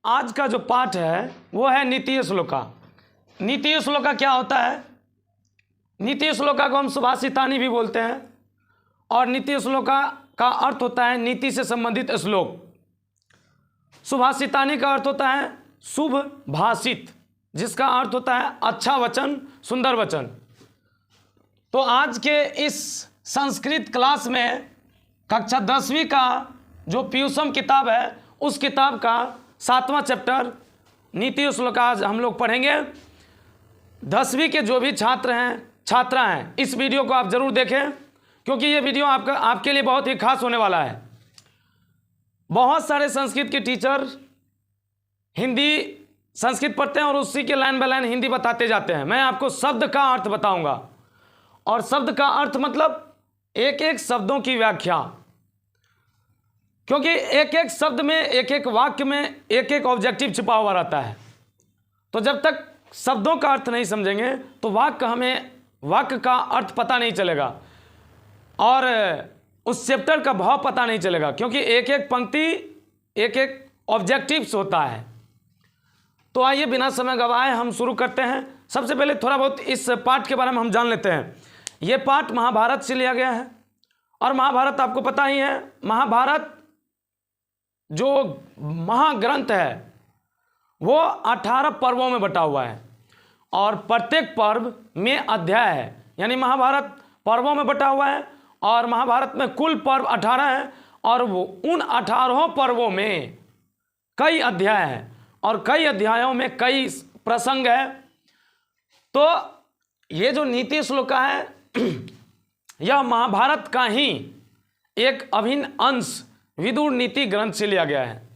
आज का जो पाठ है वो है नीतीय श्लोका। नीतीय श्लोका क्या होता है? नीतीय श्लोका को हम सुभाषितानी भी बोलते हैं और नीतीय श्लोका का अर्थ होता है नीति से संबंधित श्लोक। सुभाषितानी का अर्थ होता है शुभ भाषित, जिसका अर्थ होता है अच्छा वचन, सुंदर वचन। तो आज के इस संस्कृत क्लास में कक्षा 10वीं का जो पीयूषम किताब है उस किताब का 7वां चैप्टर नीति श्लोक आज हम लोग पढ़ेंगे। 10वीं के जो भी छात्र हैं, छात्रा हैं, इस वीडियो को आप जरूर देखें क्योंकि ये वीडियो आपके लिए बहुत ही खास होने वाला है। बहुत सारे संस्कृत के टीचर हिंदी संस्कृत पढ़ते हैं और उसी के लाइन बाय लाइन हिंदी बताते जाते हैं। मैं आपको शब्द का अर्थ बताऊंगा और शब्द का अर्थ मतलब एक एक शब्दों की व्याख्या, क्योंकि एक एक शब्द में, एक एक वाक्य में एक एक ऑब्जेक्टिव छिपा हुआ रहता है। तो जब तक शब्दों का अर्थ नहीं समझेंगे तो वाक्य का अर्थ पता नहीं चलेगा और उस चैप्टर का भाव पता नहीं चलेगा, क्योंकि एक एक पंक्ति एक एक ऑब्जेक्टिव्स होता है। तो आइए बिना समय गवाए हम शुरू करते हैं। सबसे पहले थोड़ा बहुत इस पाठ के बारे में हम जान लेते हैं। ये पाठ महाभारत से लिया गया है और महाभारत आपको पता ही है, महाभारत जो महाग्रंथ है वो 18 पर्वों में बटा हुआ है और प्रत्येक पर्व में अध्याय है। यानी महाभारत पर्वों में बटा हुआ है और महाभारत में कुल पर्व 18 है और वो उन 18 पर्वों में कई अध्याय हैं और कई अध्यायों में कई प्रसंग है। तो ये जो नीति श्लोका है यह महाभारत का ही एक अभिन्न अंश विदुर नीति ग्रंथ से लिया गया है।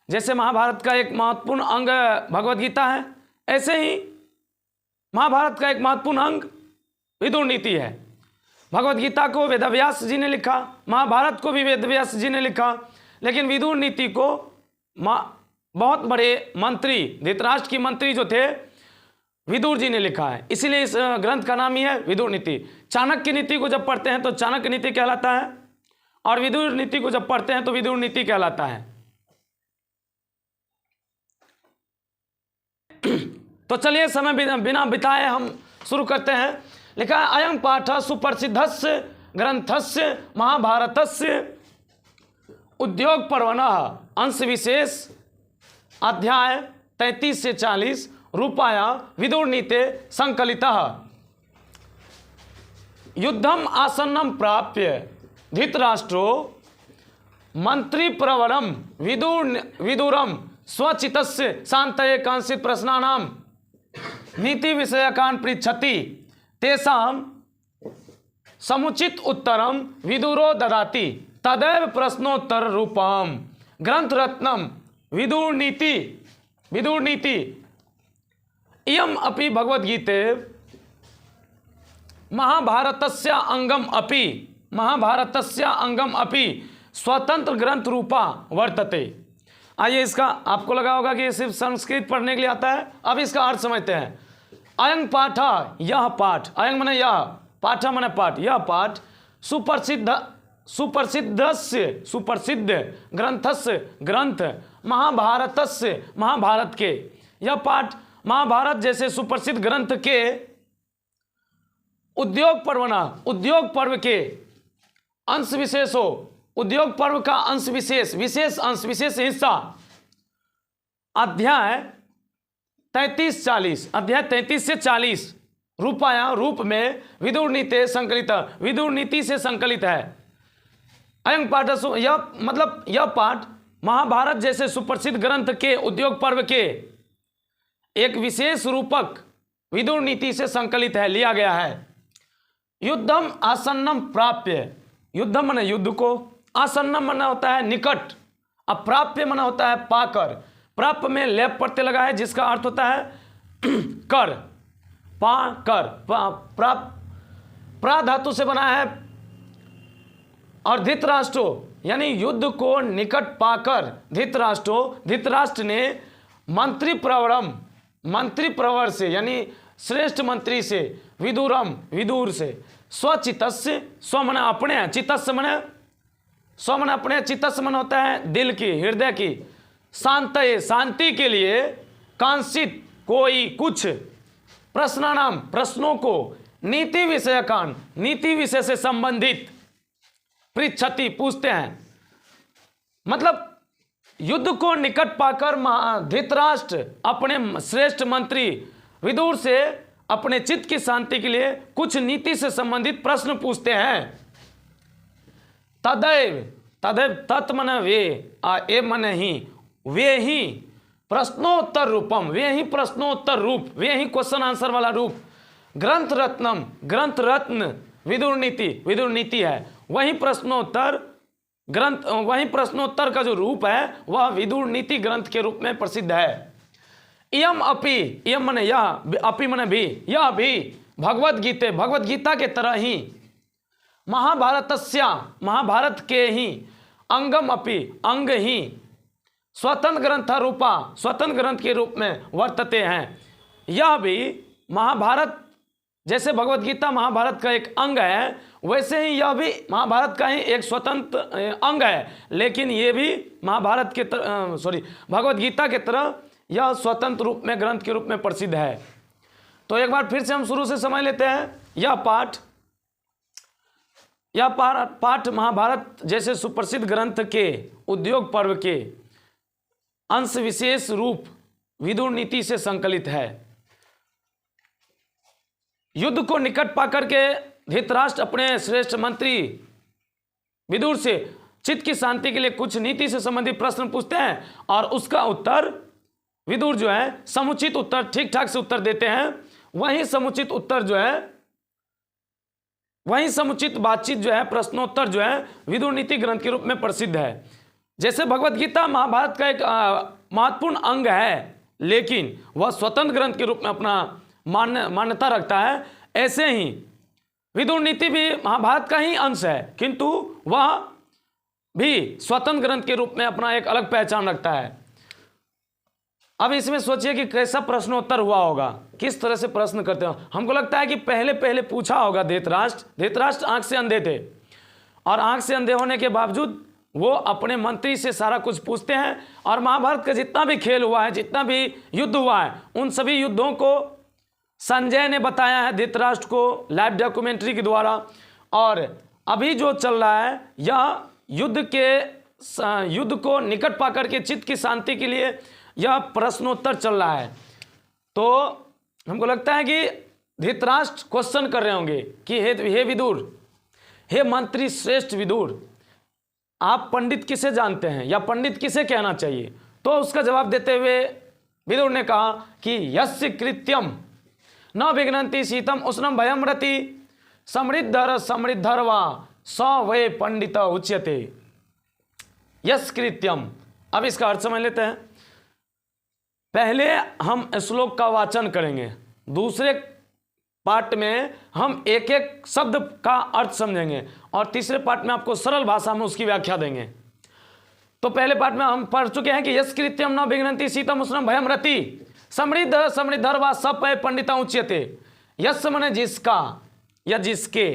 जैसे महाभारत का एक महत्वपूर्ण अंग भगवद गीता है, ऐसे ही महाभारत का एक महत्वपूर्ण अंग विदुर नीति है। भगवद गीता को वेदव्यास जी ने लिखा, महाभारत को भी वेदव्यास जी ने लिखा, लेकिन विदुर नीति को बहुत बड़े मंत्री, धृतराष्ट्र की मंत्री जो थे विदुर जी ने लिखा है, इसीलिए इस ग्रंथ का नाम ही है विदुर नीति। चाणक्य नीति को जब पढ़ते हैं तो चाणक्य नीति कहलाता है और विदुर नीति को जब पढ़ते हैं तो विदुर नीति कहलाता है। तो चलिए समय बिना बिताए हम शुरू करते हैं। लिखा है अयं पाठ सुप्रसिद्धस्य ग्रंथस्य महाभारतस्य उद्योग पर्वणः अंश विशेष अध्याय 33 से 40 रूपाया विदुर नीते संकलितः। युद्धम आसन्नम प्राप्य धृतराष्ट्रो मंत्री प्रवरम विदुरम स्वचितस्य शांतये कांचित् प्रश्नानां नीति विषयकान् पृच्छति तेषां समुचित उत्तरम विदुरो ददाति तदैव प्रश्नोत्तर रूपम ग्रंथरत्नम विदुर नीति इयम अपि भगवद्गीते महाभारतस्य अंगम अपि स्वतंत्र ग्रंथ रूपा वर्तते। आइए, इसका आपको लगा होगा कि ये सिर्फ संस्कृत पढ़ने के लिए आता है। अब इसका अर्थ समझते हैं। अयं पाठ, यह पाठ, अयं माने यह, पाठ माने पाठ, यह पाठ सुप्रसिद्ध ग्रंथस्य ग्रंथ महाभारतस्य महाभारत के, यह पाठ महाभारत जैसे सुप्रसिद्ध ग्रंथ के उद्योग पर्व के अंश विशेष हो, उद्योग पर्व का अंश विशेष अंश, विशेष हिस्सा अध्याय 33-40, अध्याय 33 से 40 रूपाया रूप में विदुर नीति संकलित, विदुर नीति से संकलित है। अयं पाठ, यह पाठ महाभारत जैसे सुप्रसिद्ध ग्रंथ के उद्योग पर्व के एक विशेष रूपक विदुर नीति से संकलित है, लिया गया है। युद्धम आसन्नम प्राप्य, युद्धम माने युद्ध को, आसन्नम माना होता है निकट, अप्राप्य माना होता है पाकर। प्राप्य में लेप प्रत्यय लगा है जिसका अर्थ होता है कर, पाकर, प्रा धातु से बना है। और धृतराष्ट्र यानी युद्ध को निकट पाकर धृतराष्ट्र ने मंत्री प्रवर से यानी श्रेष्ठ मंत्री से, विदुर से, स्वचितस्य, स्व मने अपने, चितस्य मने स्व मने अपने, चितस्य मन होता है दिल की, हृदय की, शांतये शांति के लिए, कांसित कोई कुछ, प्रश्नानाम प्रश्नों को, नीति विषयकान नीति विषय से संबंधित, पृच्छति पूछते हैं। मतलब युद्ध को निकट पाकर धृतराष्ट्र अपने श्रेष्ठ मंत्री विदुर से अपने चित्त की शांति के लिए कुछ नीति से संबंधित प्रश्न पूछते हैं। तदैव तदैव तत् मन वे ए मन ही, वे ही प्रश्नोत्तर रूपम, वे ही प्रश्नोत्तर रूप, वे ही क्वेश्चन आंसर वाला रूप, ग्रंथ रत्नम ग्रंथ रत्न, विदुर नीति है, वही प्रश्नोत्तर ग्रंथ, वही प्रश्नोत्तर का जो रूप है वह विदुर नीति ग्रंथ के रूप में प्रसिद्ध है। इयम अपि, इयम मन यह, अपि मन भी, यह भी भगवद गीता के तरह ही, महाभारत के ही, अंगम अपि अंग ही, स्वतंत्र ग्रंथ रूपा स्वतंत्र ग्रंथ के रूप में वर्तते हैं। यह भी महाभारत, जैसे भगवद गीता महाभारत का एक अंग है, वैसे ही यह भी महाभारत का ही एक स्वतंत्र अंग है, लेकिन ये भी महाभारत के भगवद गीता के तरह यह स्वतंत्र रूप में ग्रंथ के रूप में प्रसिद्ध है। तो एक बार फिर से हम शुरू से समझ लेते हैं। यह पाठ महाभारत जैसे सुप्रसिद्ध ग्रंथ के उद्योग पर्व के अंश विशेष रूप विदुर नीति से संकलित है। युद्ध को निकट पाकर के धृतराष्ट्र अपने श्रेष्ठ मंत्री विदुर से चित्त की शांति के लिए कुछ नीति से संबंधित प्रश्न पूछते हैं और उसका उत्तर विदुर जो है समुचित उत्तर, ठीक ठाक से उत्तर देते हैं। वही समुचित उत्तर जो है, वही समुचित बातचीत जो है, प्रश्नोत्तर जो है, विदुर नीति ग्रंथ के रूप में प्रसिद्ध है। जैसे भगवद गीता महाभारत का एक महत्वपूर्ण अंग है, लेकिन वह स्वतंत्र ग्रंथ के रूप में अपना मान्यता रखता है, ऐसे ही विदुर नीति भी महाभारत का ही अंश है, किंतु वह भी स्वतंत्र ग्रंथ के रूप में अपना एक अलग पहचान रखता है। अब इसमें सोचिए कि कैसा प्रश्नोत्तर हुआ होगा, किस तरह से प्रश्न करते हो। हमको लगता है कि पहले पूछा होगा धृतराष्ट्र आंख से अंधे थे, और आंख से अंधे होने के बावजूद वो अपने मंत्री से सारा कुछ पूछते हैं, और महाभारत का जितना भी खेल हुआ है, जितना भी युद्ध हुआ है, उन सभी युद्धों को संजय ने बताया है धृतराष्ट्र को लाइव डॉक्यूमेंट्री के द्वारा। और अभी जो चल रहा है यह युद्ध को निकट पाकर के चित्त की शांति के लिए यह प्रश्नोत्तर चल रहा है। तो हमको लगता है कि धृतराष्ट्र क्वेश्चन कर रहे होंगे कि हे विदुर, हे मंत्री श्रेष्ठ विदुर, आप पंडित किसे जानते हैं या पंडित किसे कहना चाहिए। तो उसका जवाब देते हुए विदुर ने कहा कि यस्य कृत्यम न विघ्नन्ति शीतम उष्णम भयम रति समृद्धर्वा स वै पंडित उच्यते। यस्य कृत्यम, अब इसका अर्थ समझ लेते हैं। पहले हम श्लोक का वाचन करेंगे, दूसरे पार्ट में हम एक एक शब्द का अर्थ समझेंगे, और तीसरे पार्ट में आपको सरल भाषा में उसकी व्याख्या देंगे। तो पहले पार्ट में हम पढ़ चुके हैं कि यस कृत्यम न विघ्नन्ति शीतम उष्णम भयम रति समृद्धर्वा सब पंडिता उच्यते। यस मने जिसका या जिसके,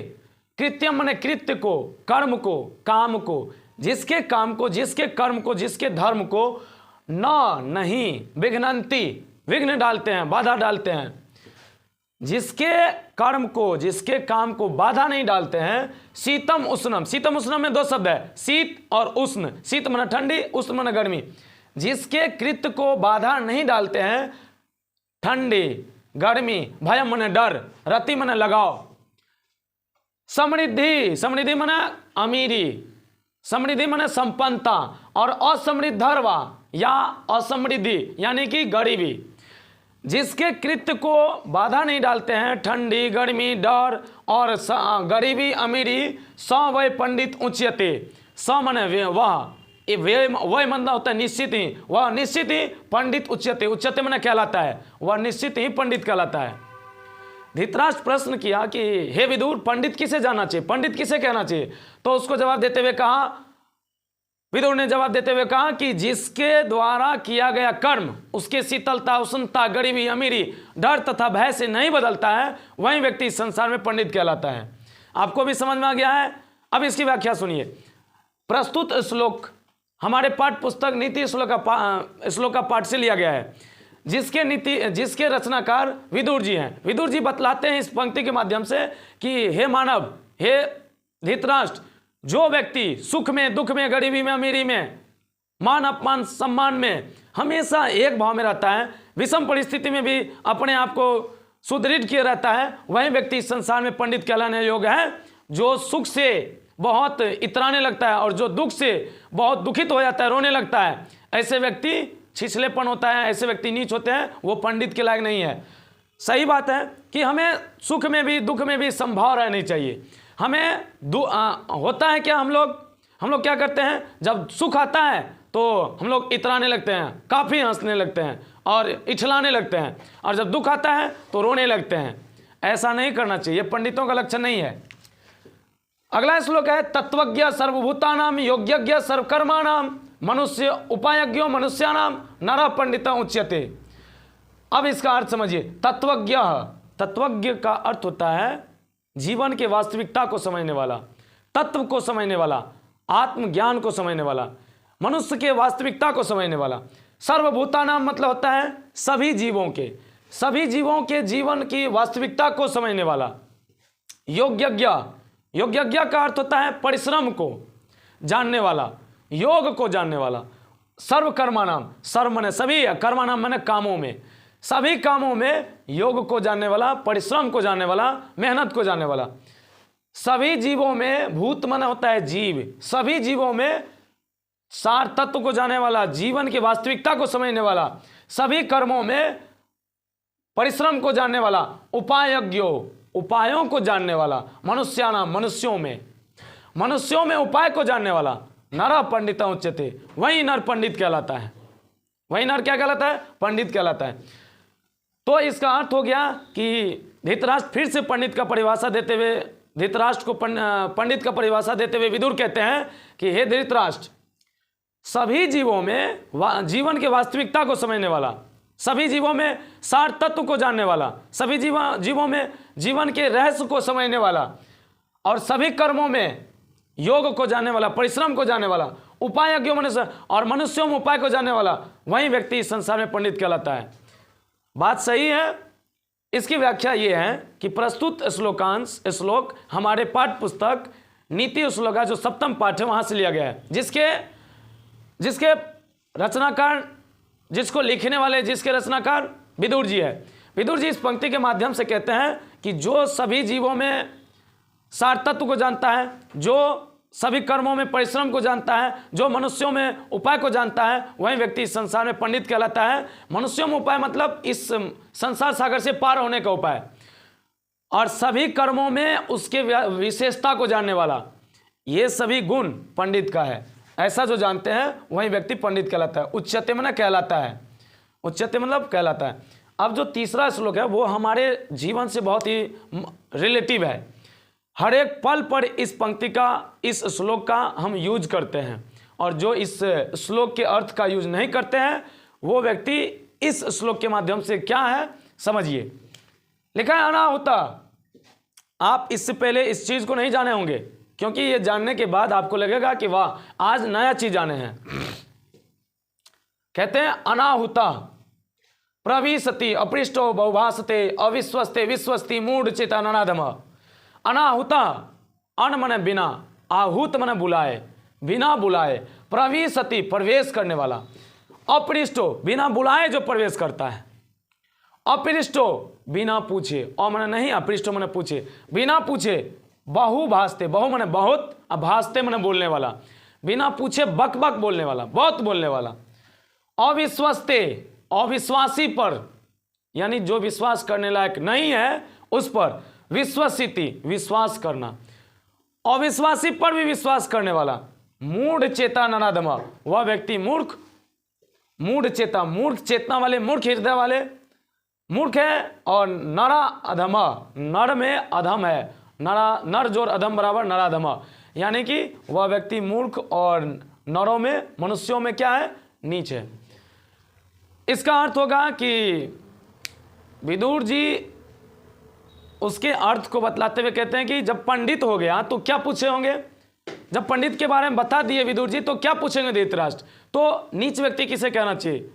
कृत्यम मने कृत्य को, कर्म को, काम को, जिसके काम को, जिसके कर्म को, जिसके धर्म को, न नहीं विघ्नन्ति विघ्न डालते हैं, बाधा डालते हैं, जिसके कर्म को, जिसके काम को बाधा नहीं डालते हैं। शीतम उष्णम, शीतम उष्णम में दो शब्द है, शीत और उष्ण। शीत माने ठंडी, उष्ण माने गर्मी। जिसके कृत्य को बाधा नहीं डालते हैं, ठंडी गर्मी, भय माने डर, रति माने लगाव, समृद्धि, समृद्धि माने अमीरी, समृद्धि माने संपन्नता, और असमृद्धर्वा या असमृद्धि यानी कि गरीबी। जिसके कृत्य को बाधा नहीं डालते हैं, ठंडी गर्मी डर और गरीबी अमीरी, स वै पंडित उच्यते। स माने वह, वह मतलब होता है निश्चित ही, वह निश्चित ही पंडित उच्यते। उच्यते माने कहलाता है, वह निश्चित ही पंडित कहलाता है। धृतराष्ट्र प्रश्न किया कि हे विदुर, पंडित किसे जाना चाहिए, पंडित किसे कहना चाहिए। तो उसको जवाब देते हुए कहा, विदुर ने जवाब देते हुए कहा कि जिसके द्वारा किया गया कर्म उसके शीतलता, उष्णता, गरीबी, अमीरी, डर तथा भय से नहीं बदलता है, वही व्यक्ति इस संसार में पंडित कहलाता है। आपको भी समझ में आ गया है। अब इसकी व्याख्या सुनिए। प्रस्तुत श्लोक हमारे पाठ पुस्तक नीति श्लोक का पाठ से लिया गया है, जिसके रचनाकार विदुर जी हैं। विदुर जी बतलाते हैं इस पंक्ति के माध्यम से कि हे मानव, हे धृतराष्ट्र, जो व्यक्ति सुख में, दुख में, गरीबी में, अमीरी में, मान अपमान सम्मान में हमेशा एक भाव में रहता है, विषम परिस्थिति में भी अपने आप को सुदृढ़ किए रहता है, वही व्यक्ति इस संसार में पंडित कहलाने योग्य है। जो सुख से बहुत इतराने लगता है और जो दुख से बहुत दुखित हो जाता है, रोने लगता है, ऐसे व्यक्ति छिछलेपन होता है, ऐसे व्यक्ति नीच होते हैं, वो पंडित के लायक नहीं है। सही बात है कि हमें सुख में भी दुख में भी संभाव रहनी चाहिए। हमें होता है क्या, हम लोग क्या करते हैं, जब सुख आता है तो हम लोग इतराने लगते हैं, काफ़ी हंसने लगते हैं और इछलाने लगते हैं, और जब दुख आता है तो रोने लगते हैं। ऐसा नहीं करना चाहिए, पंडितों का लक्षण नहीं है। अगला श्लोक है, तत्वज्ञ सर्वभूतानाम योग्यज्ञ सर्वकर्माणाम मनुष्य उपायज्ञो मनुष्याणाम नर पंडित उच्यते। अब इसका अर्थ समझिए। तत्वज्ञ का अर्थ होता है जीवन के वास्तविकता को समझने वाला, तत्व को समझने वाला, आत्मज्ञान को समझने वाला, मनुष्य के वास्तविकता को समझने वाला। सर्वभूतानाम मतलब होता है सभी जीवों के जीवन की वास्तविकता को समझने वाला। योग्यज्ञ का अर्थ होता है परिश्रम को जानने वाला, योग को जानने वाला। सर्वकर्मानाम, सर्व माने सभी, कर्मानाम माने कामों में, सभी कामों में योग को जानने वाला, परिश्रम को जानने वाला, मेहनत को जानने वाला। सभी जीवों में, भूत माने होता है जीव, सभी जीवों में सार तत्व को जानने वाला, जीवन की वास्तविकता को समझने वाला, सभी कर्मों में परिश्रम को जानने वाला, उपायज्ञो, उपायों को जानने वाला, मनुष्यानाम, मनुष्यों में उपाय को जानने वाला, नर पंडित उच्यते, वही नर पंडित कहलाता है। वही नर क्या कहलाता है? पंडित कहलाता है। तो इसका अर्थ हो गया कि धृतराष्ट्र फिर से पंडित का परिभाषा देते हुए, धृतराष्ट्र को पंडित का परिभाषा देते हुए विदुर कहते हैं कि हे धृतराष्ट्र, सभी जीवों में जीवन की वास्तविकता को समझने वाला, सभी जीवों में सार तत्व को जानने वाला, सभी जीवों में जीवन के रहस्य को समझने वाला, और सभी कर्मों में योग को जानने वाला, परिश्रम को जानने वाला, उपायज्ञ मनुष्य और मनुष्यों में उपाय को जानने वाला, वही व्यक्ति इस संसार में पंडित कहलाता है। बात सही है। इसकी व्याख्या ये है कि प्रस्तुत श्लोक हमारे पाठ्य पुस्तक नीति श्लोक का जो 7वां पाठ है वहां से लिया गया है, जिसके रचनाकार, जिसको लिखने वाले, जिसके रचनाकार विदुर जी है। विदुर जी इस पंक्ति के माध्यम से कहते हैं कि जो सभी जीवों में सार तत्व को जानता है, जो सभी कर्मों में परिश्रम को जानता है, जो मनुष्यों में उपाय को जानता है, वही व्यक्ति इस संसार में पंडित कहलाता है। मनुष्यों में उपाय मतलब इस संसार सागर से पार होने का उपाय, और सभी कर्मों में उसके विशेषता को जानने वाला, ये सभी गुण पंडित का है। ऐसा जो जानते हैं वही व्यक्ति पंडित कहलाता है। उच्यते मतलब कहलाता है, उच्यते मतलब कहलाता है। अब जो तीसरा श्लोक है वो हमारे जीवन से बहुत ही रिलेटिव है। हर एक पल पर इस पंक्ति का, इस श्लोक का हम यूज करते हैं, और जो इस श्लोक के अर्थ का यूज नहीं करते हैं वो व्यक्ति इस श्लोक के माध्यम से क्या है समझिए। लिखा है अनाहुता। आप इससे पहले इस चीज को नहीं जाने होंगे, क्योंकि ये जानने के बाद आपको लगेगा कि वाह आज नया चीज जाने हैं। कहते हैं अनाहुता प्रविशति अपृष्टो बहुभाषते अविश्वस्ते विश्वस्ति मूढ़ चेता ननाधम। अनाहुता, अन मने बिना, आहूत मने बुलाए, बिना बुलाए, प्रविशति प्रवेश करने वाला, अपृष्टो बिना बुलाए जो प्रवेश करता है, अपृष्टो बिना पूछे, और मने नहीं, अपृष्टो मने पूछे, बिना पूछे, बहु भाषते, बहु मने बहुत, भाषते मने बोलने वाला, बिना पूछे बक बक बोलने वाला, बहुत बोलने वाला, अविश्वस्ते अविश्वासी पर, यानी जो विश्वास करने लायक नहीं है उस पर, विश्वसिति विश्वास करना, अविश्वासी पर भी विश्वास करने वाला, मूढ़ चेता ननाधम, वह व्यक्ति मूर्ख, मूढ़ चेता, मूर्ख चेतना वाले, मूर्ख हृदय वाले मूर्ख है, और नरा अधम, नर में अधम है, नर जोर अधम बराबर नराधम, यानी कि वह व्यक्ति मूर्ख और नरों में, मनुष्यों में क्या है? नीच है। इसका अर्थ होगा कि विदुर जी उसके अर्थ को बतलाते हुए कहते हैं कि जब पंडित हो गया तो क्या पूछे होंगे? जब पंडित के बारे में बता दिए विदुर जी, तो क्या पूछेंगे धृतराष्ट्र? तो नीच व्यक्ति किसे कहना चाहिए?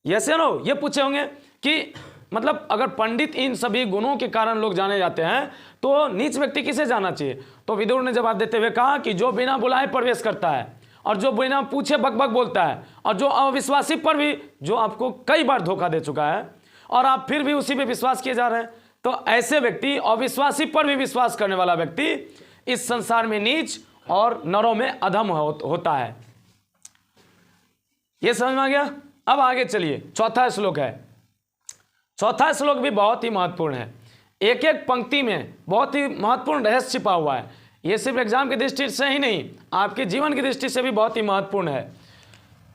यस या नो? ये पूछे होंगे कि मतलब अगर पंडित इन सभी गुणों के कारण लोग जाने जाते हैं तो नीच व्यक्ति किसे जाना चाहिए? तो विदुर ने जवाब देते हुए कहा कि जो बिना बुलाए प्रवेश करता है और जो बिना पूछे बक बक बोलता है और जो अविश्वासी पर भी, जो आपको कई बार धोखा दे चुका है और आप फिर भी उसी पे विश्वास किए जा रहे हैं, तो ऐसे व्यक्ति, अविश्वासी पर भी विश्वास करने वाला व्यक्ति इस संसार में नीच और नरों में अधम होता है। यह समझ में आ गया? अब आगे चलिए, चौथा श्लोक है। चौथा श्लोक भी बहुत ही महत्वपूर्ण है। एक एक पंक्ति में बहुत ही महत्वपूर्ण रहस्य छिपा हुआ है। यह सिर्फ एग्जाम की दृष्टि से ही नहीं, आपके जीवन की दृष्टि से भी बहुत ही महत्वपूर्ण है।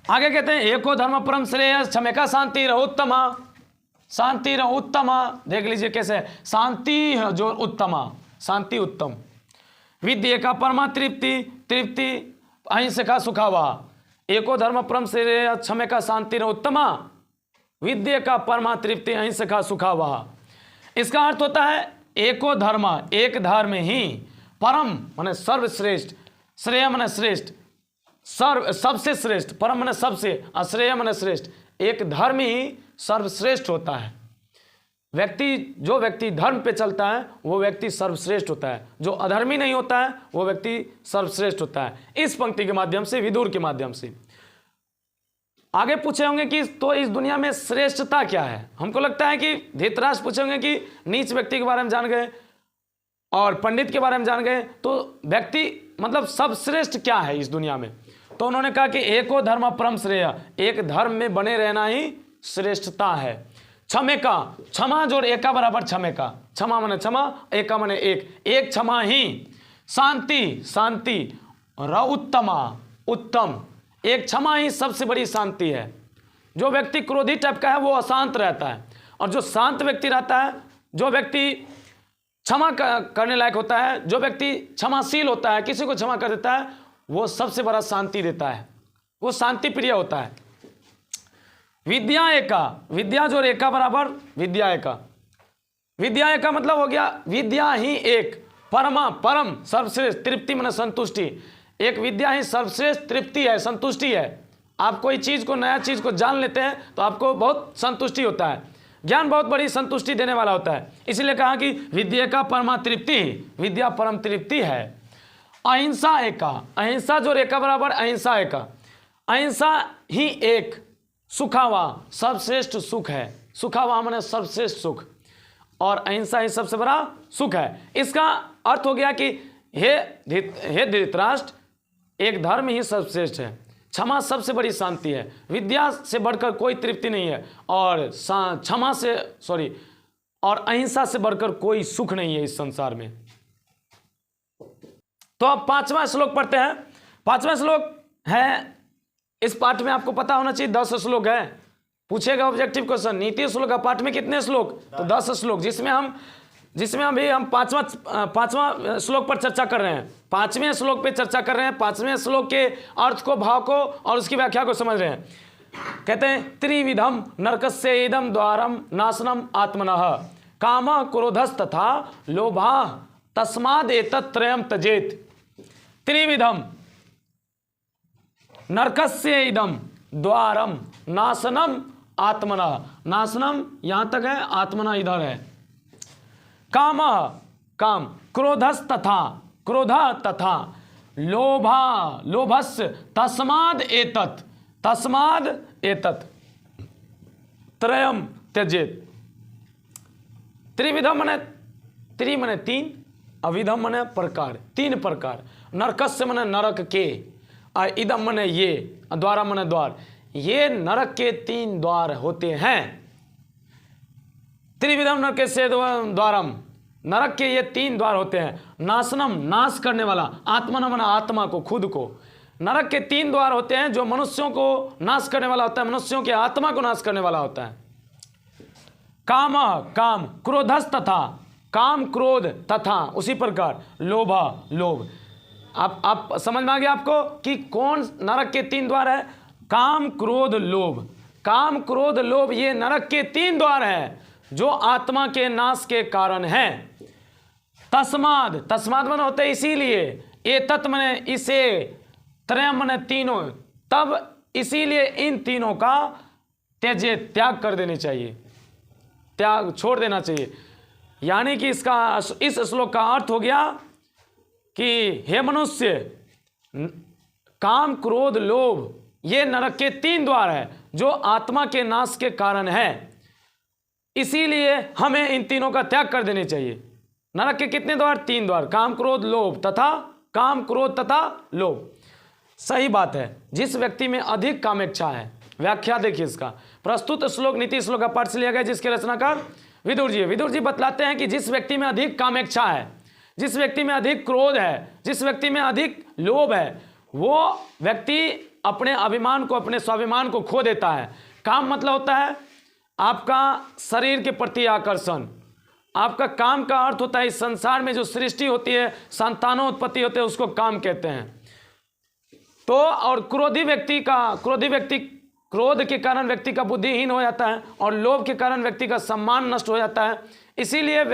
आगे कहते हैं, एको धर्म परम श्रेय क्षमेका शांति रहोत्तमा। शांति रहोत्तमा, देख लीजिए कैसे है, शांति जो उत्तमा, शांति उत्तम। विद्या का परमा तृप्ति, तृप्ति अहिंसा सुखावा। एको धर्म परम श्रेय क्षमेका शांति रहोत्तमा, विद्या का परमा तृप्ति अहिंसा सुखावा। इसका अर्थ होता है एको धर्म, एक धर्म ही, परम माने सर्वश्रेष्ठ, श्रेय माने श्रेष्ठ, सर्व सबसे श्रेष्ठ, परम माने सबसे, अश्रेय माने श्रेष्ठ। एक धर्म ही सर्वश्रेष्ठ होता है। व्यक्ति, जो व्यक्ति धर्म पे चलता है वो व्यक्ति सर्वश्रेष्ठ होता है, जो अधर्मी नहीं होता है वो व्यक्ति सर्वश्रेष्ठ होता है। इस पंक्ति के माध्यम से, विदुर के माध्यम से। आगे पूछे होंगे कि तो इस दुनिया में श्रेष्ठता क्या है? हमको लगता है कि धृतराष्ट्र पूछे होंगे कि नीच व्यक्ति के बारे में जान गए और पंडित के बारे में जान गए, तो व्यक्ति मतलब सर्वश्रेष्ठ क्या है इस दुनिया में? तो उन्होंने कहा कि एको धर्म परम श्रेय, एक धर्म में बने रहना ही श्रेष्ठता है। क्षमेका, क्षमा जोड़ एका बराबर क्षमेका, क्षमा माने क्षमा, एका माने एक, एक क्षमा ही। शांति, शांति रउत्तमा, उत्तम, एक क्षमा ही सबसे बड़ी शांति है। जो व्यक्ति क्रोधी टाइप का है वो अशांत रहता है, और जो शांत व्यक्ति रहता है, जो व्यक्ति क्षमा करने लायक होता है, जो व्यक्ति क्षमाशील होता है, किसी को क्षमा कर देता है, वो सबसे बड़ा शांति देता है, वो शांति प्रिय होता है। विद्या एका, विद्या जो एका बराबर विद्या एका, विद्या एका मतलब हो गया विद्या ही एक, परमा परम सर्वश्रेष्ठ, तृप्ति माने संतुष्टि। एक विद्या ही सर्वश्रेष्ठ तृप्ति है, संतुष्टि है। आप कोई चीज़ को, नया चीज़ को जान लेते हैं तो आपको बहुत संतुष्टि होता है। ज्ञान बहुत बड़ी संतुष्टि देने वाला होता है। इसलिए कहा कि विद्या का परमा तृप्ति, विद्या परम तृप्ति है। अहिंसा एका, अहिंसा जो एका बराबर अहिंसा एका, अहिंसा ही एक, सुखावा सर्वश्रेष्ठ सुख है। सुखावा माने सर्वश्रेष्ठ सुख, और अहिंसा ही सबसे बड़ा सुख है। इसका अर्थ हो गया कि हे धृतराष्ट्र, एक धर्म ही सर्वश्रेष्ठ है, क्षमा सबसे बड़ी शांति है, विद्या से बढ़कर कोई तृप्ति नहीं है, और क्षमा से और अहिंसा से बढ़कर कोई सुख नहीं है इस संसार में। तो अब पांचवा श्लोक पढ़ते हैं। पांचवा श्लोक है, इस पाठ में आपको पता होना चाहिए 10 श्लोक है। पूछेगा ऑब्जेक्टिव क्वेश्चन, नीति श्लोक का पाठ में कितने श्लोक? तो 10 श्लोक, जिसमें अभी हम पांचवा श्लोक पर चर्चा कर रहे हैं। पांचवें श्लोक पे चर्चा कर रहे हैं। पांचवें श्लोक के अर्थ को, भाव को और उसकी व्याख्या को समझ रहे हैं। कहते हैं, त्रिविधम नरकस्य इदम द्वारम नाशनम आत्मनः काम क्रोधस्तथा लोभा तस्माद् एतत्त्रयम् त्यजेत्। त्रिविधम नरकस्य इदम द्वारम नाशनम आत्मनः, नाशनम यहां तक है, आत्मना इधर है। काम, काम, क्रोधस्तथा, क्रोध तथा, लोभा, लोभस्य, तस्माद् एतत्, तस्माद् एतत् त्रयम् त्यजेत्। त्रिविधम माने, त्रि माने तीन, अविधम माने प्रकार, तीन प्रकार। नरकस्य माने नरक के, इदम माने ये, द्वारा माने द्वार। ये नरक के 3 द्वार होते हैं। त्रिविधम नरकस्य द्वारम, नरक के ये 3 द्वार होते हैं। नाशनम, नाश करने वाला, आत्मन माने आत्मा को, खुद को। नरक के 3 द्वार होते हैं जो मनुष्यों को नाश करने वाला होता है, मनुष्यों के आत्मा को नाश करने वाला होता है। काम, काम, क्रोधस तथा, काम क्रोध तथा, उसी प्रकार लोभा, लोभ। आप समझ में आ गया आपको कि कौन नरक के 3 द्वार है? काम क्रोध लोभ। काम क्रोध लोभ ये नरक के 3 द्वार हैं जो आत्मा के नाश के कारण हैं। तस्माद, तस्माद मन होते इसीलिए, ये तत् मने इसे, त्रय मने तीनों, तब इसीलिए इन तीनों का त्यजे, त्याग कर देनी चाहिए, त्याग छोड़ देना चाहिए। यानी कि इस श्लोक का अर्थ हो गया कि हे मनुष्य, काम क्रोध लोभ ये नरक के 3 द्वार है जो आत्मा के नाश के कारण है, इसीलिए हमें इन तीनों का त्याग कर देने चाहिए। नरक के कितने द्वार? 3 द्वार, काम क्रोध लोभ तथा काम क्रोध तथा लोभ। सही बात है। जिस व्यक्ति में अधिक कामेच्छा है, व्याख्या देखिए इसका, प्रस्तुत श्लोक नीति श्लोक का पाठ से लिया गया, जिसके रचनाकार विदुर जी। विदुर जी बतलाते हैं कि जिस व्यक्ति में अधिक कामेच्छा है, जिस व्यक्ति में अधिक क्रोध है, जिस व्यक्ति में अधिक लोभ है, वो व्यक्ति अपने अभिमान को, अपने स्वाभिमान को खो देता है। काम मतलब होता है आपका शरीर के प्रति आकर्षण। आपका काम का अर्थ होता है इस संसार में जो सृष्टि होती है, संतानोत्पत्ति होते हैं, उसको काम कहते हैं। तो और क्रोधी व्यक्ति, क्रोध के कारण व्यक्ति का बुद्धिहीन हो जाता है और लोभ के कारण व्यक्ति का सम्मान नष्ट हो जाता है। इसीलिए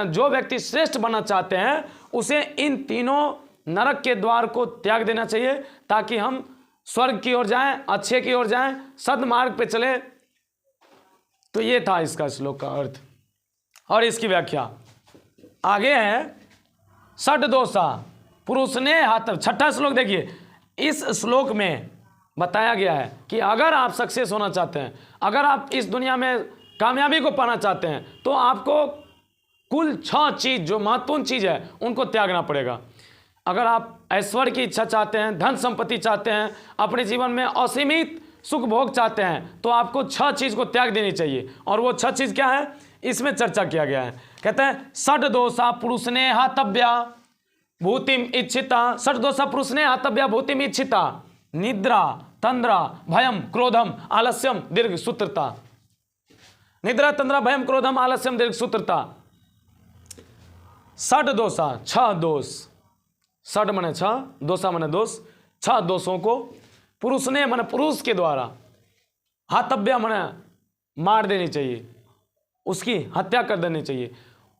जो व्यक्ति श्रेष्ठ बनना चाहते हैं उसे इन तीनों नरक के द्वार को त्याग देना चाहिए, ताकि हम स्वर्ग की ओर जाएं, अच्छे की ओर जाएं, सद्मार्ग पे चले। तो ये था इसका श्लोक का अर्थ और इसकी व्याख्या। आगे है षड दोषा पुरुष ने हाथ। 6ठा श्लोक देखिए। इस श्लोक में बताया गया है कि अगर आप सक्सेस होना चाहते हैं, अगर आप इस दुनिया में कामयाबी को पाना चाहते हैं, तो आपको कुल 6 चीज जो महत्वपूर्ण चीज है उनको त्यागना पड़ेगा। अगर आप ऐश्वर्य की इच्छा चाहते हैं, धन संपत्ति चाहते हैं, अपने जीवन में असीमित सुख भोग चाहते हैं, तो आपको 6 चीज को त्याग देनी चाहिए। और वो 6 चीज क्या है, इसमें चर्चा किया गया है। कहते हैं षड दोषा पुरुष ने हातव्या भूतिम इच्छिता। षड दोषा पुरुष ने हातव्या भूतिम इच्छिता, निद्रा तंद्रा भयम क्रोधम आलस्यम दीर्घ सूत्रता। निद्रा तंद्रा भयम क्रोधम आलस्यम दीर्घ सूत्रता। षड दोषा, 6 दोष। षड मने 6, दोषा मने दोष। 6 दोषों को पुरुष ने मने पुरुष के द्वारा, हातव्या मने मार देनी चाहिए, उसकी हत्या कर देनी चाहिए।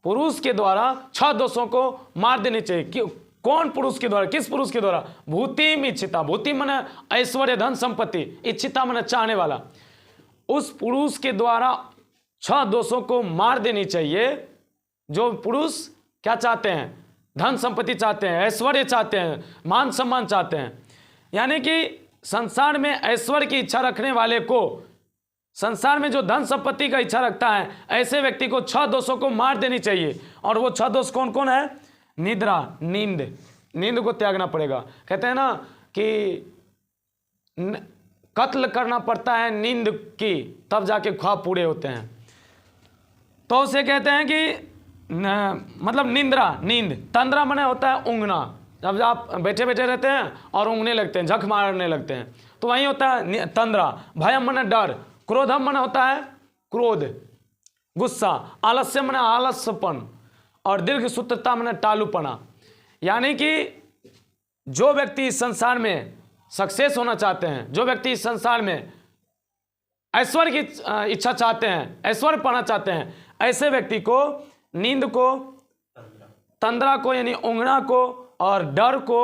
पुरुष के द्वारा 6 दोषों को मार देनी चाहिए। कौन पुरुष के द्वारा? किस पुरुष के द्वारा? भूतिम इच्छिता। भूति मने ऐश्वर्य धन संपत्ति, इच्छिता मने चाहने वाला। उस पुरुष के द्वारा 6 दोषों को मार देनी चाहिए। जो पुरुष क्या चाहते हैं? धन संपत्ति चाहते हैं, ऐश्वर्य चाहते हैं, मान सम्मान चाहते हैं। यानी कि संसार में ऐश्वर्य की इच्छा रखने वाले को, संसार में जो धन संपत्ति का इच्छा रखता है, ऐसे व्यक्ति को 6 दोषों को मार देनी चाहिए। और वो 6 दोष कौन कौन है? निद्रा, नींद को त्यागना पड़ेगा। कहते हैं ना कि कत्ल करना पड़ता है नींद की, तब जाके ख्वाब पूरे होते हैं। तो उसे कहते हैं कि मतलब निंद्रा, नींद। तंद्रा मने होता है ऊँघना। जब आप बैठे बैठे रहते हैं और ऊँघने लगते हैं, झक मारने लगते हैं, तो वही होता है तंद्रा। भयम मने डर। क्रोधम मने होता है क्रोध, गुस्सा। आलस्य मने आलस्यपन। और दीर्घ सूत्रता मने टालूपना। यानी कि जो व्यक्ति इस संसार में सक्सेस होना चाहते हैं, जो व्यक्ति इस संसार में ऐश्वर्य की इच्छा चाहते हैं, ऐश्वर्य पाना चाहते हैं, ऐसे व्यक्ति को नींद को, तंद्रा को यानी ऊँघना को, और डर को,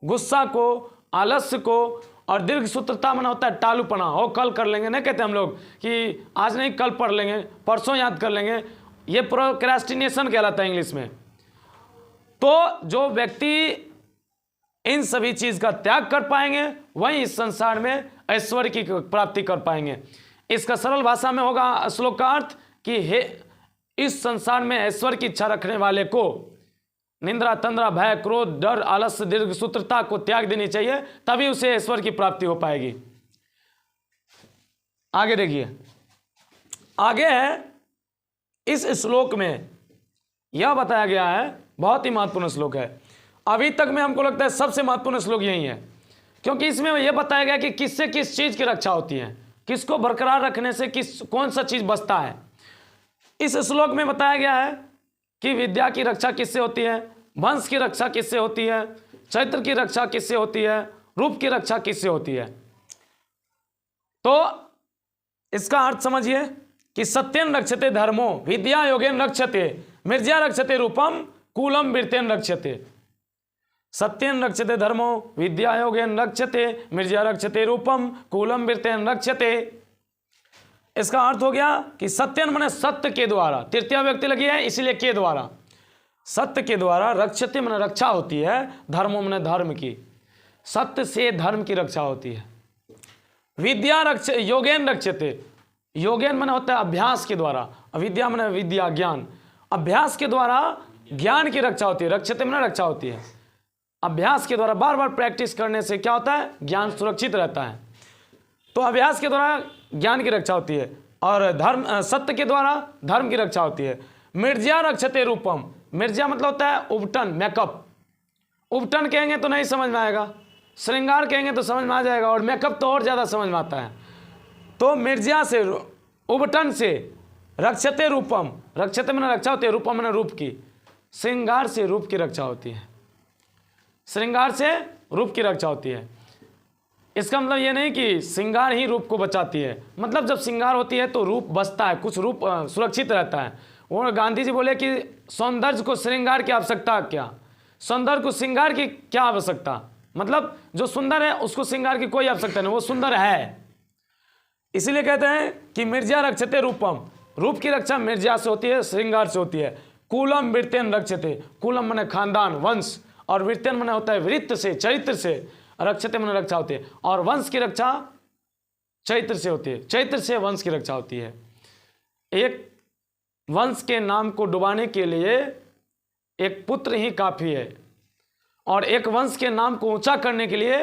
गुस्सा को, आलस्य को, और दीर्घ सूत्रता में होता है टालूपना। हो कल कर लेंगे, नहीं कहते हम लोग कि आज नहीं कल पढ़ लेंगे, परसों याद कर लेंगे। ये प्रोक्रेस्टिनेशन कहलाता है इंग्लिश में। तो जो व्यक्ति इन सभी चीज का त्याग कर पाएंगे, वही इस संसार में ऐश्वर्य की प्राप्ति कर पाएंगे। इसका सरल भाषा में होगा श्लोक का अर्थ कि हे, इस संसार में ऐश्वर्य की इच्छा रखने वाले को निंद्रा तंद्रा भय क्रोध डर आलस्य दीर्घ सूत्रता को त्याग देनी चाहिए, तभी उसे ऐश्वर्य की प्राप्ति हो पाएगी। आगे देखिए, आगे है इस श्लोक में यह बताया गया है, बहुत ही महत्वपूर्ण श्लोक है। अभी तक में हमको लगता है सबसे महत्वपूर्ण श्लोक यही है, क्योंकि इसमें यह बताया गया कि किससे किस चीज की रक्षा होती है, किसको बरकरार रखने से कौन सा चीज बचता है। इस श्लोक में बताया गया है कि विद्या की रक्षा किससे होती है, वंश की रक्षा किससे होती है, चरित्र की रक्षा किससे होती है, रूप की रक्षा किससे होती है। तो इसका अर्थ समझिए कि सत्येन रक्षते धर्मो विद्या योगेन रक्षते मिर्जा रक्षते रूपम कूलम वीरतेन रक्षते। सत्येन रक्षते धर्मो, विद्या योगेन रक्षते, मिर्जा रक्षते रूपम, कूलम वृत्तेन रक्षते। इसका अर्थ हो गया कि सत्यन माने सत्य के द्वारा, तृतीय व्यक्ति लगी है इसीलिए के द्वारा, सत्य के द्वारा, रक्षते माने रक्षा होती है, धर्मो माने धर्म की, सत्य से धर्म की रक्षा होती है। विद्या योगेन रक्षते, योगेन माने होता है अभ्यास के द्वारा, अविद्या माने विद्या ज्ञान, अभ्यास के द्वारा ज्ञान की रक्षा होती है, रक्षते माने रक्षा होती है। अभ्यास के द्वारा बार बार प्रैक्टिस करने से क्या होता है, ज्ञान सुरक्षित रहता है। तो अभ्यास के द्वारा ज्ञान की रक्षा होती है और धर्म सत्य के द्वारा धर्म की रक्षा होती है। मिर्जा रक्षते रूपम, मिर्जा मतलब होता है उपटन, मेकअप। उपटन कहेंगे तो नहीं समझ में आएगा, श्रृंगार कहेंगे तो समझ में आ जाएगा, और मेकअप तो और ज़्यादा समझ में आता है। तो मिर्जा से, उपटन से, रक्षते रूपम, रक्षते मैंने रक्षा होती है, रूपम मैंने रूप की, श्रृंगार से रूप की रक्षा होती है, श्रृंगार से रूप की रक्षा होती है। इसका मतलब ये नहीं कि श्रृंगार ही रूप को बचाती है, मतलब जब श्रृंगार होती है तो रूप बचता है, कुछ रूप सुरक्षित रहता है। और गांधी जी बोले कि सौंदर्य को श्रृंगार की आवश्यकता क्या, सौंदर्य को श्रृंगार की क्या आवश्यकता, मतलब जो सुंदर है उसको श्रृंगार की कोई आवश्यकता नहीं, वो सुंदर है। इसीलिए कहते हैं कि मिर्जा रक्षते रूपम, रूप की रक्षा मिर्जा से होती है, श्रृंगार से होती है। कूलम वृत्तेन रक्षते, कूलम माने खानदान, वंश, और वृत्तेन माने होता है वृत्त से, चरित्र से, रक्षते माने रक्षा होती है, और वंश की रक्षा चैत्र से होती है, चैत्र से वंश की रक्षा होती है। एक वंश के नाम को डुबाने के लिए एक पुत्र ही काफ़ी है, और एक वंश के नाम को ऊंचा करने के लिए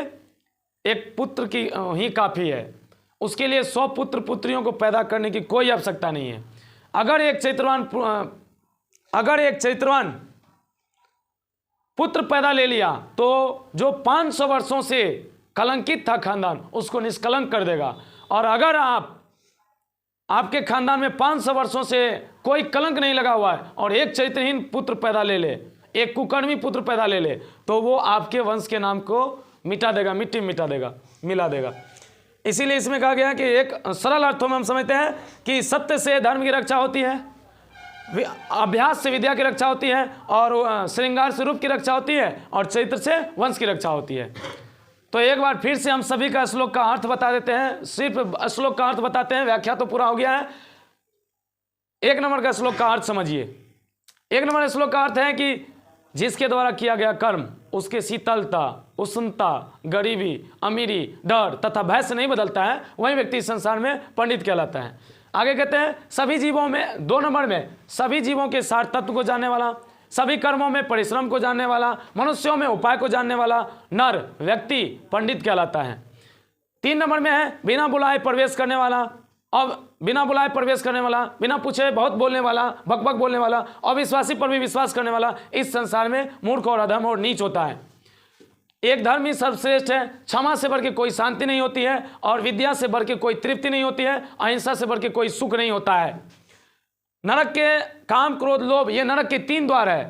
एक पुत्र की ही काफ़ी है। उसके लिए 100 पुत्र पुत्रियों को पैदा करने की कोई आवश्यकता नहीं है। अगर एक चैत्रवान पुत्र पैदा ले लिया तो जो 500 वर्षों से कलंकित था खानदान, उसको निष्कलंक कर देगा। और अगर आपके खानदान में 500 वर्षों से कोई कलंक नहीं लगा हुआ है और एक चैत्रहीन पुत्र पैदा ले ले, एक कुकर्मी पुत्र पैदा ले ले, तो वो आपके वंश के नाम को मिटा देगा, मिट्टी मिटा देगा, मिला देगा। इसीलिए इसमें कहा गया कि एक सरल अर्थों में हम समझते हैं कि सत्य से धर्म की रक्षा होती है, अभ्यास से विद्या की रक्षा होती है, और श्रृंगार से रूप की रक्षा होती है, और चैत्र से वंश की रक्षा होती है। तो एक बार फिर से हम सभी का श्लोक का अर्थ बता देते हैं, सिर्फ श्लोक का अर्थ बताते हैं, व्याख्या तो पूरा हो गया है। 1 नंबर का श्लोक का अर्थ समझिए। 1 नंबर श्लोक का अर्थ है कि जिसके द्वारा किया गया कर्म उसके शीतलता, उष्णता, गरीबी, अमीरी, डर तथा भय से नहीं बदलता है, वही व्यक्ति इस संसार में पंडित कहलाता है। आगे कहते हैं सभी जीवों में, 2 नंबर में, सभी जीवों के सार तत्व को जानने वाला, सभी कर्मों में परिश्रम को जानने वाला, मनुष्यों में उपाय को जानने वाला नर व्यक्ति पंडित कहलाता है। 3 नंबर में है बिना बुलाए प्रवेश करने वाला, अब बिना बुलाए प्रवेश करने वाला, बिना पूछे बहुत बोलने वाला, बकबक बोलने वाला, अविश्वासी पर भी विश्वास करने वाला, इस संसार में मूर्ख और अधम और नीच होता है। एक धर्म ही सर्वश्रेष्ठ है, क्षमा से बढ़ के कोई शांति नहीं होती है, और विद्या से बढ़ के कोई तृप्ति नहीं होती है, अहिंसा से बढ़ के कोई सुख नहीं होता है। नरक के काम क्रोध लोभ, ये नरक के 3 द्वार है।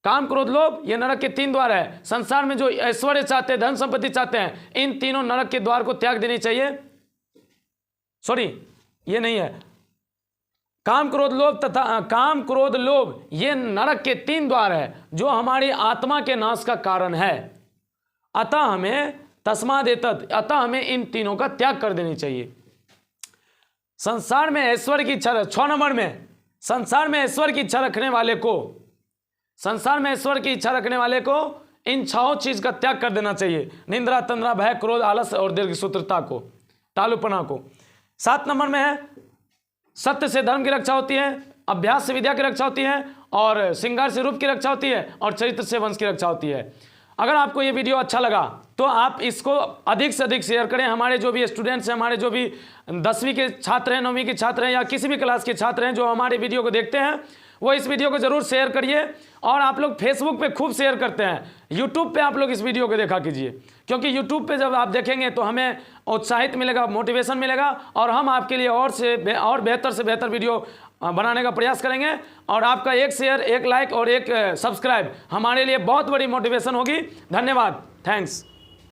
काम क्रोध लोभ ये नरक के 3 द्वार है। संसार में जो ऐश्वर्य चाहते हैं, धन संपत्ति चाहते हैं, इन तीनों नरक के द्वार को त्याग देनी चाहिए। सॉरी, ये नहीं है। काम क्रोध लोभ तथा काम क्रोध लोभ ये नरक के 3 द्वार है जो हमारी आत्मा के नाश का कारण है। अतः हमें इन तीनों का त्याग कर देनी चाहिए। संसार में ऐश्वर्य की इच्छा, 6 नंबर में, संसार में ऐश्वर्य की इच्छा रखने वाले को इन 6 चीज का त्याग कर देना चाहिए। निंद्रा, तंद्रा, भय, क्रोध, आलस और दीर्घ सूत्रता को, टालूपना को। 7 नंबर में है सत्य से धर्म की रक्षा होती है, अभ्यास से विद्या की रक्षा होती है, और श्रृंगार से रूप की रक्षा होती है, और चरित्र से वंश की रक्षा होती है। अगर आपको ये वीडियो अच्छा लगा तो आप इसको अधिक से अधिक शेयर करें। हमारे जो भी स्टूडेंट्स हैं, हमारे जो भी 10वीं के छात्र हैं, 9वीं के छात्र हैं, या किसी भी क्लास के छात्र हैं जो हमारे वीडियो को देखते हैं, वो इस वीडियो को जरूर शेयर करिए। और आप लोग फेसबुक पे खूब शेयर करते हैं, यूट्यूब पे आप लोग इस वीडियो को देखा कीजिए, क्योंकि यूट्यूब पे जब आप देखेंगे तो हमें उत्साहित मिलेगा, मोटिवेशन मिलेगा, और हम आपके लिए और बेहतर से बेहतर वीडियो बनाने का प्रयास करेंगे। और आपका एक शेयर, एक लाइक और एक सब्सक्राइब हमारे लिए बहुत बड़ी मोटिवेशन होगी। धन्यवाद, थैंक्स।